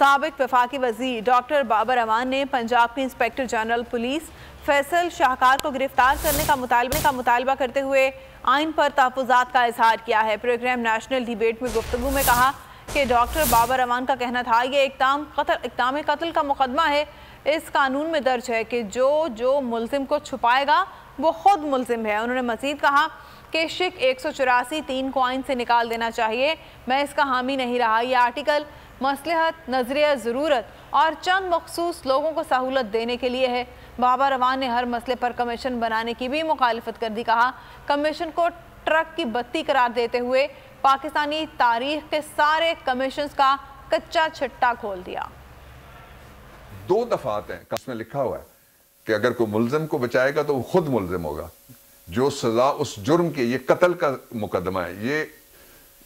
साबिक वफाकी वज़ीर डॉक्टर बाबर अमान ने पंजाब के इंस्पेक्टर जनरल पुलिस फैसल शाहकार को गिरफ्तार करने का मुतालबा करते हुए आइन पर तहफ़्फ़ुज़ात का इजहार किया है। प्रोग्राम नेशनल डिबेट में गुफ्तगू में कहा कि डॉक्टर बाबर अमान का कहना था ये इक़दाम कत्ल का मुकदमा है। इस कानून में दर्ज है कि जो मुल्ज़िम को छुपाएगा वो खुद मुल्ज़िम है। उन्होंने मज़ीद कहा कि शिक 184 3 को आइन से निकाल देना चाहिए। मैं इसका हामी नहीं रहा। यह आर्टिकल मसलहत, नजरिया ज़रूरत और चंद मखसूस लोगों को सहूलत देने के लिए है। बाबर अमान ने हर मसले पर कमीशन बनाने की भी मुखालिफत कर दी। कहा कमीशन को ट्रक की बत्ती करार देते हुए पाकिस्तानी तारीख के सारे कमीशन का कच्चा छिट्टा खोल दिया। 2 दफात हैं उसमें लिखा हुआ है कि अगर कोई मुल्ज़िम को बचाएगा तो वो खुद मुल्ज़िम होगा। जो सजा उस जुर्म की, ये कत्ल का मुकदमा है, ये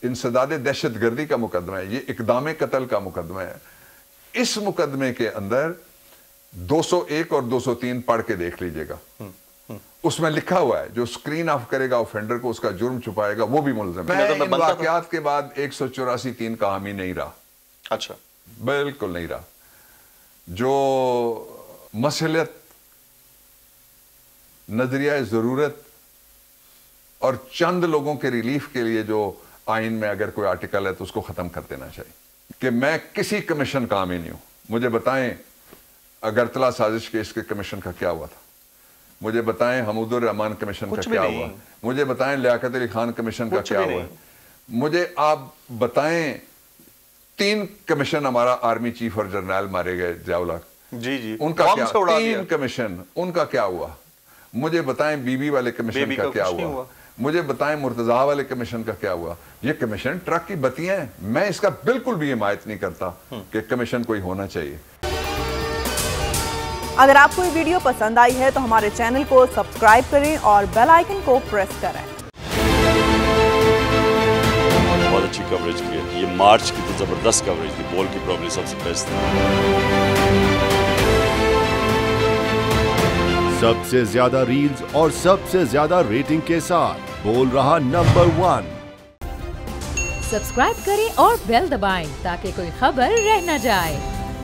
इंसदादे दहशतगर्दी का मुकदमा है, ये इक़दाम कत्ल का मुकदमा है। इस मुकदमे के अंदर 201 और 203 पढ़ के देख लीजिएगा। उसमें लिखा हुआ है जो स्क्रीन ऑफ करेगा ऑफेंडर को, उसका जुर्म छुपाएगा, वो भी मुल्ज़िम है। इन वाक़यात के बाद 184 3 का हामी नहीं रहा। अच्छा, बिल्कुल नहीं रहा। जो मसलहत, नजरिया ज़रूरत और चंद लोगों के रिलीफ के लिए जो आइन में अगर कोई आर्टिकल है तो उसको ख़त्म कर देना चाहिए। कि मैं किसी कमीशन का हामी नहीं हूं। मुझे बताएं अगरतला साजिश केस के कमीशन का क्या हुआ था, मुझे बताएं हमूदुर रहमान कमीशन का क्या हुआ, मुझे बताएं लियाकत अली खान कमीशन का क्या हुआ, मुझे आप बताएं 3 कमीशन हमारा आर्मी चीफ और जर्नल मारे गए जयाउल हक, जी उनका क्या, 3 कमीशन उनका क्या हुआ। मुझे बताएं बीबी वाले कमीशन का क्या हुआ, मुझे बताएं मुर्तजा वाले कमीशन का क्या हुआ। ये कमीशन ट्रक की बत्तियां हैं। मैं इसका बिल्कुल भी हिमायत नहीं करता कि कमीशन कोई होना चाहिए। अगर आपको ये वीडियो पसंद आई है तो हमारे चैनल को सब्सक्राइब करें और बेल आइकन को प्रेस करें। बहुत अच्छी कवरेज की है। ये मार्च की तो जबरदस्त कवरेज थी, बॉल की प्रॉब्लम सबसे बेस्ट थी। सबसे ज्यादा रील्स और सबसे ज्यादा रेटिंग के साथ बोल रहा नंबर 1। सब्सक्राइब करें और बेल दबाएं ताकि कोई खबर रह न जाए।